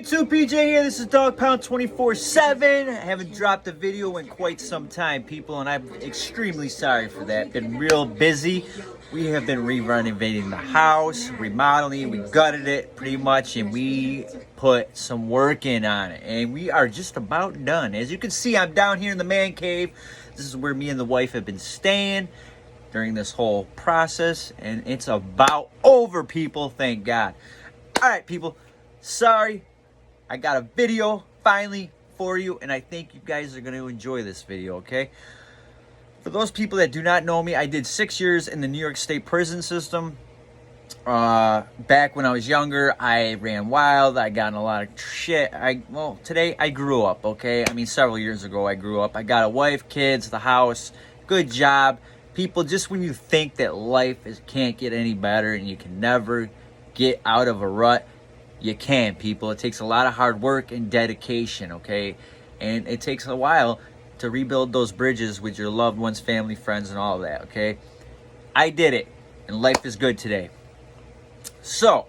YouTube, PJ here. This is Dog Pound 24/7. I haven't dropped a video in quite some time, people, and I'm extremely sorry for that. Been real busy. We have been re-renovating the house, remodeling. We gutted it pretty much, and we put some work in on it. And we are just about done. As you can see, I'm down here in the man cave. This is where me and the wife have been staying during this whole process, and it's about over, people. Thank God. All right, people. Sorry, I got a video finally for you, and I think you guys are going to enjoy this video, okay? For those people that do not know me, I did 6 years in the New York State prison system. Back when I was younger, I ran wild. I got in a lot of shit. Well, today I grew up, okay? I mean, several years ago I grew up. I got a wife, kids, the house, good job. People, just when you think that life can't get any better and you can never get out of a rut, you can, people. It takes a lot of hard work and dedication, okay? And it takes a while to rebuild those bridges with your loved ones, family, friends, and all of that, okay? I did it, and life is good today. So,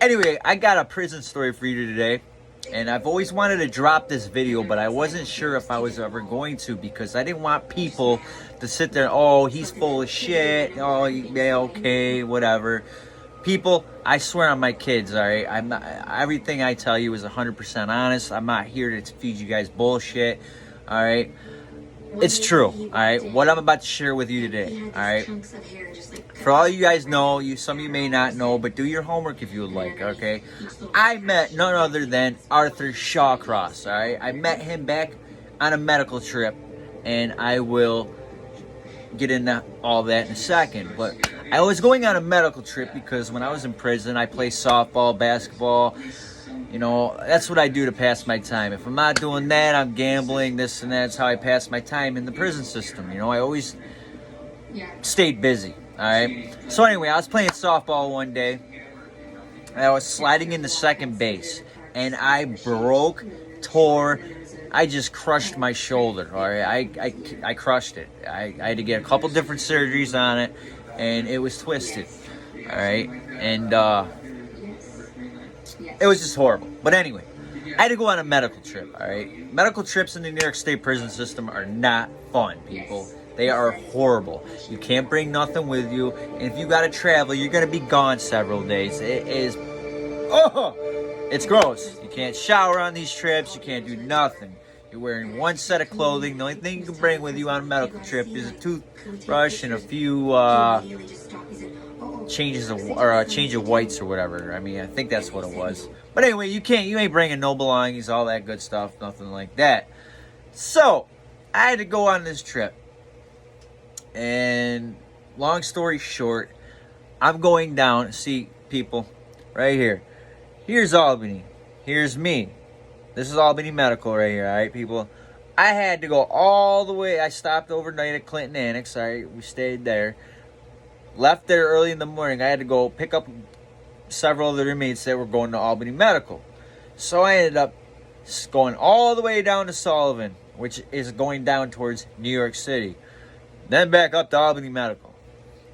anyway, I got a prison story for you today, and I've always wanted to drop this video, but I wasn't sure if I was ever going to, because I didn't want people to sit there, oh, he's full of shit, oh, yeah, okay, whatever. People, I swear on my kids, all right? I'm not, everything I tell you is 100% honest. I'm not here to feed you guys bullshit, all right? It's true, all right? What I'm about to share with you today, all right? For all you guys know, some of you may not know, but do your homework if you would like, okay? I met none other than Arthur Shawcross, all right? I met him back on a medical trip, and I will get into all that in a second, but I was going on a medical trip because when I was in prison, I played softball, basketball. You know, that's what I do to pass my time. If I'm not doing that, I'm gambling, this and that. That's how I pass my time in the prison system. You know, I always stayed busy, all right? So anyway, I was playing softball one day. I was sliding into second base, and I I just crushed my shoulder, all right? I crushed it. I had to get a couple different surgeries on it, and it was twisted, all right? And it was just horrible. But anyway, I had to go on a medical trip, all right? Medical trips in the New York State prison system are not fun, people. They are horrible. You can't bring nothing with you, and if you got to travel, you're going to be gone several days. It's gross. You can't shower on these trips. You can't do nothing. You're wearing one set of clothing. The only thing you can bring with you on a medical trip is a toothbrush and a few change of whites or whatever. I mean, I think that's what it was. But anyway, you ain't bringing no belongings, all that good stuff, nothing like that. So I had to go on this trip, and long story short, I'm going down. See, people, right here. Here's Albany. Here's me. This is Albany Medical right here, all right, people? I had to go all the way. I stopped overnight at Clinton Annex, all right? We stayed there. Left there early in the morning. I had to go pick up several other inmates that were going to Albany Medical. So I ended up going all the way down to Sullivan, which is going down towards New York City. Then back up to Albany Medical.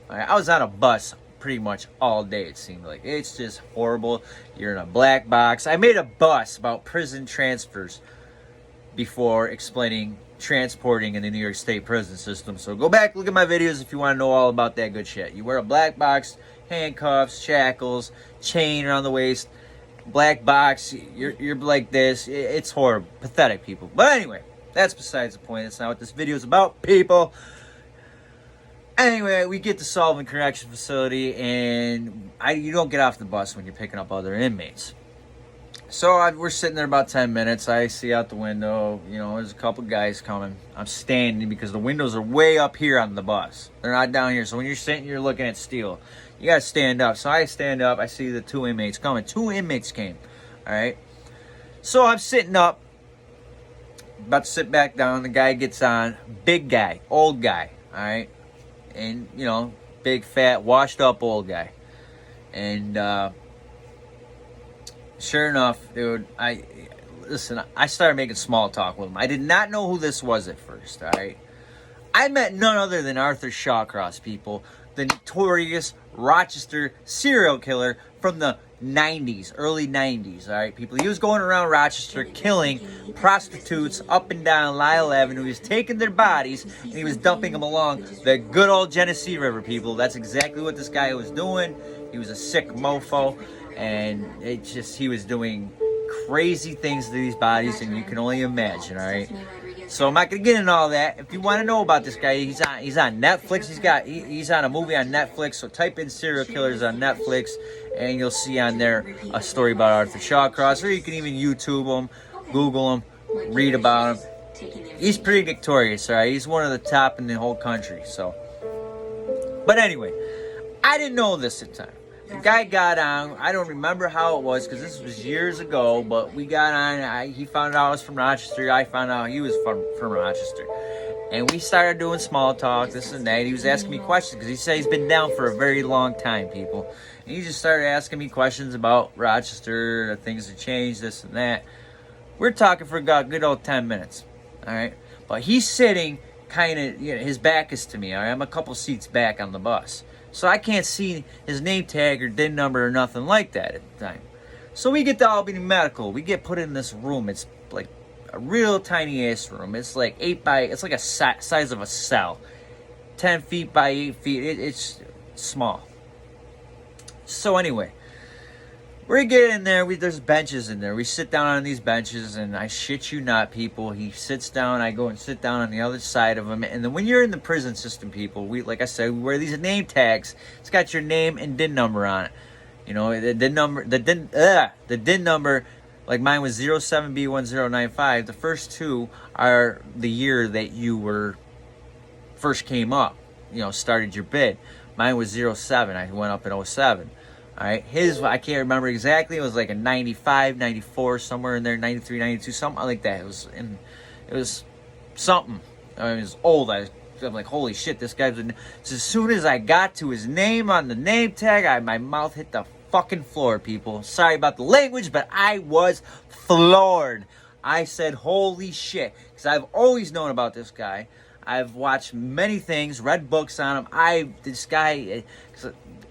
All right, I was on a bus pretty much all day, it seemed like. It's just horrible. You're in a black box. I made a bus about prison transfers before explaining transporting in the New York State prison system. So go back, look at my videos if you want to know all about that good shit. You wear a black box, handcuffs, shackles, chain around the waist, black box. You're like this. It's horrible. Pathetic, people. But anyway, that's besides the point. That's not what this video is about, people. Anyway, we get to Sullivan Correction Facility, and you don't get off the bus when you're picking up other inmates. So we're sitting there about 10 minutes. I see out the window, you know, there's a couple guys coming. I'm standing because the windows are way up here on the bus. They're not down here. So when you're sitting, you're looking at steel. You got to stand up. So I stand up. I see the two inmates coming. Two inmates came, all right? So I'm sitting up, about to sit back down. The guy gets on. Big guy, old guy, all right? And, you know, big, fat, washed up old guy. And sure enough, dude, I started making small talk with him. I did not know who this was at first, all right? I met none other than Arthur Shawcross, people, the notorious Rochester serial killer from the 90s, early 90s, all right, people. He was going around Rochester killing prostitutes up and down Lyle Avenue. He was taking their bodies and he was dumping them along the good old Genesee River, people. That's exactly what this guy was doing. He was a sick mofo, and he was doing crazy things to these bodies, and you can only imagine, all right? So I'm not gonna get into all that. If you want to know about this guy, he's on Netflix. He's on a movie on Netflix. So type in serial killers on Netflix, and you'll see on there a story about Arthur Shawcross, or you can even YouTube him, Google him, read about him. He's pretty victorious, all right? He's one of the top in the whole country. So, but anyway, I didn't know this at the time. The guy got on. I don't remember how it was because this was years ago, but we got on. He found out I was from Rochester. I found out he was from Rochester. And we started doing small talk, this and that. He was asking me questions because he said he's been down for a very long time, people. And he just started asking me questions about Rochester, things that changed, this and that. We're talking for a good old 10 minutes, all right? But he's sitting kind of, his back is to me, all right? I'm a couple seats back on the bus. So I can't see his name tag or DIN number or nothing like that at the time. So we get to Albany Medical. We get put in this room. It's like a real tiny ass room. It's like it's like a size of a cell. 10 feet by 8 feet. It's small. So anyway, we get in there. There's benches in there. We sit down on these benches, and I shit you not, people. He sits down. I go and sit down on the other side of him. And then when you're in the prison system, people, like I said, we wear these name tags. It's got your name and DIN number on it. The DIN number, like mine was 07B1095. The first two are the year that you first came up. Started your bid. Mine was 07. I went up in 07. All right, I can't remember exactly. It was like a 95, 94, somewhere in there, 93, 92, something like that. It was something. I mean, it was old. I'm like, holy shit, this guy's... So as soon as I got to his name on the name tag, my mouth hit the fucking floor, people. Sorry about the language, but I was floored. I said, holy shit, because I've always known about this guy. I've watched many things, read books on him. This guy...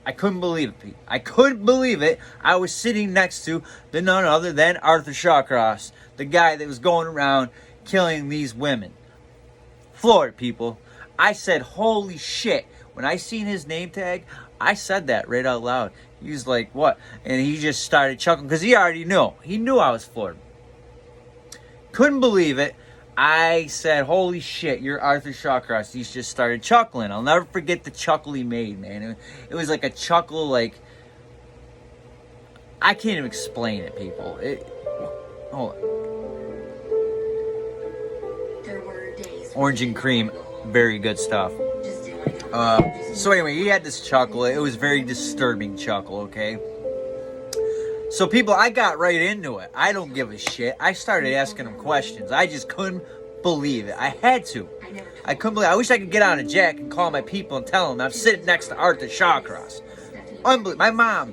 I couldn't believe it, Pete. I couldn't believe it. I was sitting next to none other than Arthur Shawcross, the guy that was going around killing these women. Floored, people. I said, holy shit. When I seen his name tag, I said that right out loud. He was like, what? And he just started chuckling because he already knew. He knew I was floored. Couldn't believe it. I said, holy shit, you're Arthur Shawcross. He just started chuckling. I'll never forget the chuckle he made, man. It was like a chuckle, like... I can't even explain it, people. Hold on. Orange and cream, very good stuff. So anyway, he had this chuckle. It was very disturbing chuckle, okay? So people, I got right into it. I don't give a shit. I started asking him questions. I just couldn't believe it. I had to. I couldn't believe it. I wish I could get on a jack and call my people and tell them I'm sitting next to Arthur Shawcross. Unbelievable. My mom,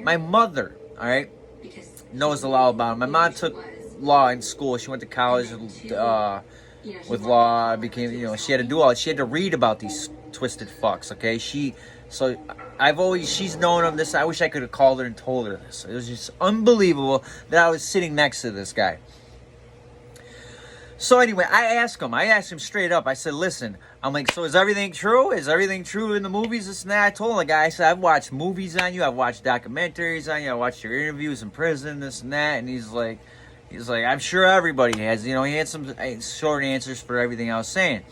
my mother, all right, knows the law about him. My mom took law in school. She went to college with law. Became, she had to do all. She had to read about these twisted fucks. Okay, she's known him this. I wish I could have called her and told her this. It was just unbelievable that I was sitting next to this guy. So anyway, I asked him straight up. I said, listen, I'm like, so is everything true? Is everything true in the movies? This and that. I told the guy, I said, I've watched movies on you. I've watched documentaries on you. I watched your interviews in prison, this and that. And he's like, I'm sure everybody has. He had some short answers for everything I was saying.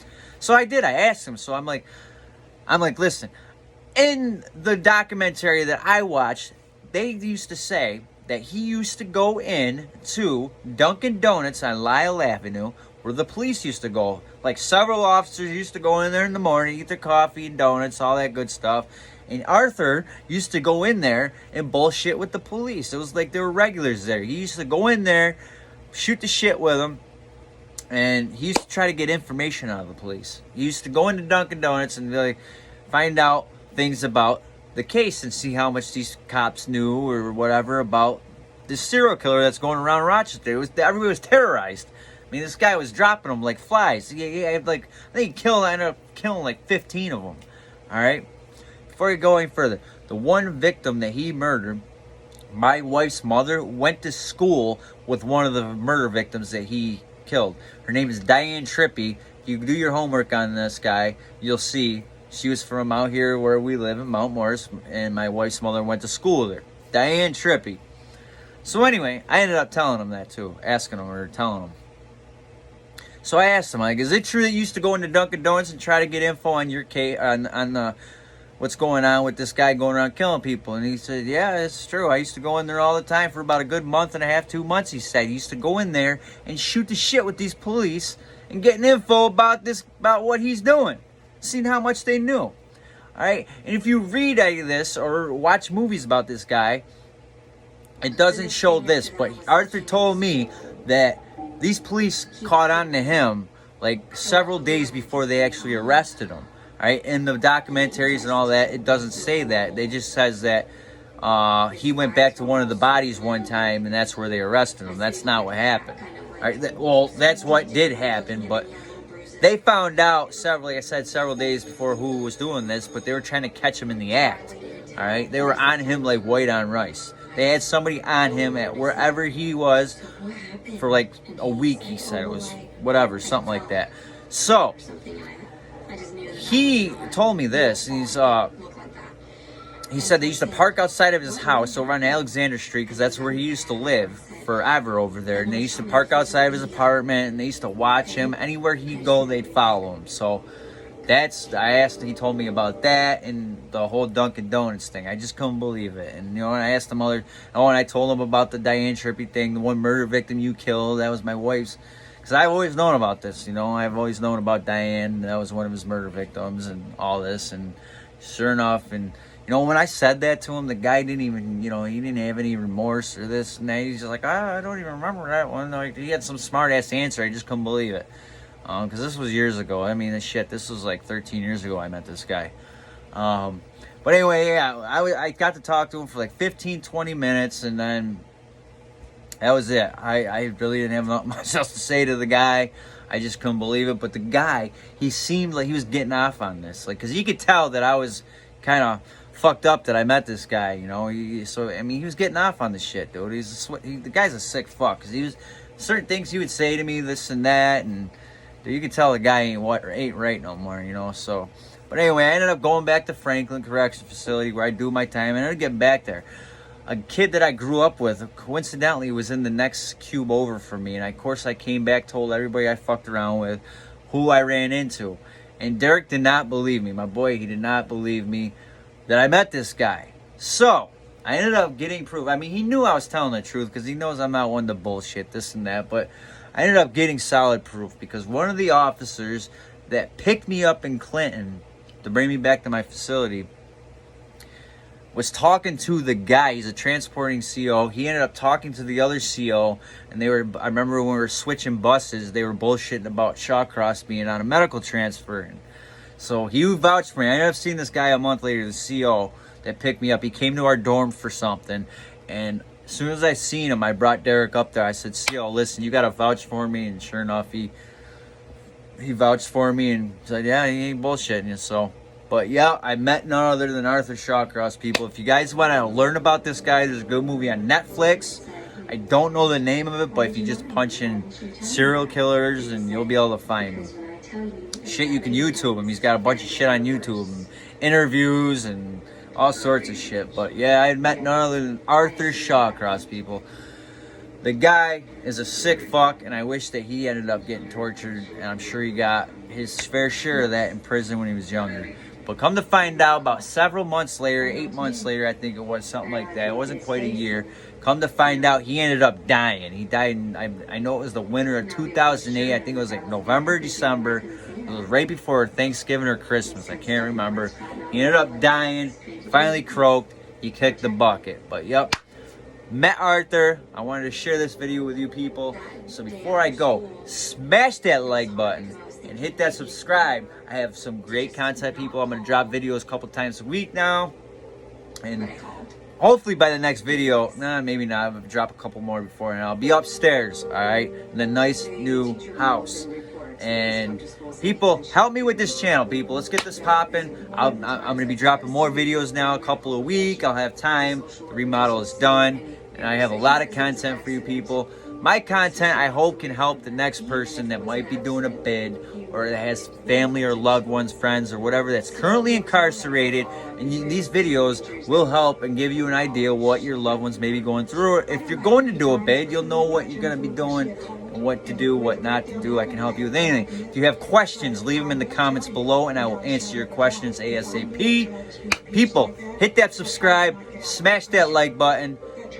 So I did. I asked him. So I'm like, listen, in the documentary that I watched, they used to say that he used to go in to Dunkin' Donuts on Lyle Avenue, where the police used to go. Like, several officers used to go in there in the morning, eat their coffee and donuts, all that good stuff. And Arthur used to go in there and bullshit with the police. It was like they were regulars there. He used to go in there, shoot the shit with them, and he used to try to get information out of the police. He used to go into Dunkin' Donuts and really find out things about the case and see how much these cops knew or whatever about this serial killer that's going around Rochester. Everybody was terrorized. I mean, this guy was dropping them like flies. He had I think he ended up killing like 15 of them. All right. Before we go any further, the one victim that he murdered my wife's mother went to school with one of the murder victims that he killed. Her name is Diane Trippy. If you do your homework on this guy, you'll see she was from out here where we live in Mount Morris, and my wife's mother went to school there. Diane Trippy. So anyway, I ended up telling him that too, asking him or telling him. So I asked him, like, is it true that you used to go into Dunkin' Donuts and try to get info on your case, on what's going on with this guy going around killing people? And he said, yeah, it's true. I used to go in there all the time for about a good month and a half, 2 months, he said. He used to go in there and shoot the shit with these police and getting info about what he's doing, seeing how much they knew. All right? And if you read any of this or watch movies about this guy, it doesn't show this, but Arthur told me that these police caught on to him like several days before they actually arrested him. All right, in the documentaries and all that, it doesn't say that. It just says that he went back to one of the bodies one time, and that's where they arrested him. That's not what happened. All right, well, that's what did happen, but they found out several days before who was doing this, but they were trying to catch him in the act. All right, they were on him like white on rice. They had somebody on him at wherever he was for like a week, he said. It was whatever, something like that. So, he told me this. He said they used to park outside of his house over on Alexander Street, because that's where he used to live forever over there. And they used to park outside of his apartment, and they used to watch him. Anywhere he'd go, they'd follow him. So, he told me about that and the whole Dunkin' Donuts thing. I just couldn't believe it. And, you know, and I asked him and I told him about the Diane Trippy thing, the one murder victim you killed. That was my wife's. Because I've always known about this, you know. I've always known about Diane. That was one of his murder victims and all this. And sure enough, and, you know, when I said that to him, the guy didn't even, you know, he didn't have any remorse or this and that. He's just like, I don't even remember that one. Like, he had some smart-ass answer. I just couldn't believe it. Because this was years ago. I mean, this was like 13 years ago I met this guy. But anyway, yeah, I got to talk to him for like 15, 20 minutes, and then that was it. I really didn't have much else to say to the guy. I just couldn't believe it. But the guy, he seemed like he was getting off on this. Like, because you could tell that I was kind of fucked up that I met this guy, you know. He was getting off on this shit, dude. The guy's a sick fuck. Because certain things he would say to me, this and that, and you can tell the guy ain't right no more, you know. So, but anyway, I ended up going back to Franklin Correction Facility where I do my time. I ended up getting back there. A kid that I grew up with, coincidentally, was in the next cube over from me, and of course I came back, told everybody I fucked around with, who I ran into, and Derek did not believe me. My boy, he did not believe me that I met this guy. So I ended up getting proof. I mean, he knew I was telling the truth because he knows I'm not one to bullshit this and that, but I ended up getting solid proof because one of the officers that picked me up in Clinton to bring me back to my facility was talking to the guy. He's a transporting CO. He ended up talking to the other CO, and I remember when we were switching buses, they were bullshitting about Shawcross being on a medical transfer. And so he vouched for me. I ended up seeing this guy a month later, the CO that picked me up. He came to our dorm for something, and as soon as I seen him, I brought Derek up there. I said, CO, listen, you got to vouch for me. And sure enough, he vouched for me and said, yeah, he ain't bullshitting you. So, but yeah, I met none other than Arthur Shawcross, people. If you guys want to learn about this guy, there's a good movie on Netflix. I don't know the name of it, but if you just punch in serial killers, and you'll be able to find him. Shit, you can YouTube him. He's got a bunch of shit on YouTube, and interviews and all sorts of shit. But yeah, I had met none other than Arthur Shawcross, people. The guy is a sick fuck, and I wish that he ended up getting tortured, and I'm sure he got his fair share of that in prison when he was younger. But come to find out, about several months later, 8 months later, I think it was, something like that. It wasn't quite a year. Come to find out, he ended up dying. He died in, I know it was the winter of 2008. I think it was like November, December. It was right before Thanksgiving or Christmas. I can't remember. He ended up dying, finally croaked. He kicked the bucket. But yep, met Arthur. I wanted to share this video with you people. So before I go, smash that like button and hit that subscribe. I have some great content, people. I'm going to drop videos a couple times a week now. And hopefully by the next video, maybe not, I'll drop a couple more before, and I'll be upstairs, all right, in a nice new house. And people, help me with this channel, people. Let's get this popping. I'm going to be dropping more videos now, a couple a week. I'll have time. The remodel is done. And I have a lot of content for you people. My content, I hope, can help the next person that might be doing a bid or that has family or loved ones, friends, or whatever that's currently incarcerated. And these videos will help and give you an idea what your loved ones may be going through. Or if you're going to do a bid, you'll know what you're going to be doing and what to do, what not to do. I can help you with anything. If you have questions, leave them in the comments below and I will answer your questions ASAP. People, hit that subscribe, smash that like button.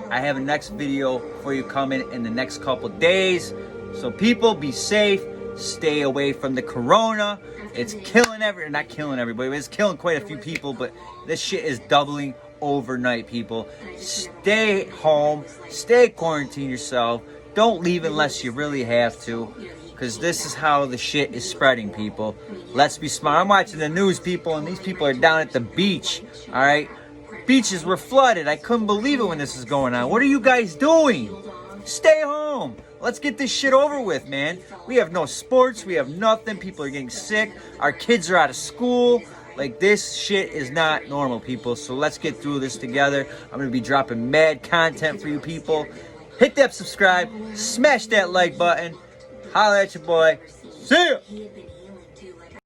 I have a next video for you coming in the next couple days. So people, be safe. Stay away from the corona. It's killing not killing everybody, but it's killing quite a few people. But this shit is doubling overnight, people. Stay home. Stay quarantine yourself. Don't leave unless you really have to. Because this is how the shit is spreading, people. Let's be smart. I'm watching the news, people, and these people are down at the beach. Alright? Beaches were flooded. I couldn't believe it when this is going on. What are you guys doing? Stay home. Let's get this shit over with, man. We have no sports. We have nothing. People are getting sick. Our kids are out of school. Like, this shit is not normal, people. So let's get through this together. I'm going to be dropping mad content for you people. Hit that subscribe. Smash that like button. Holla at your boy. See ya.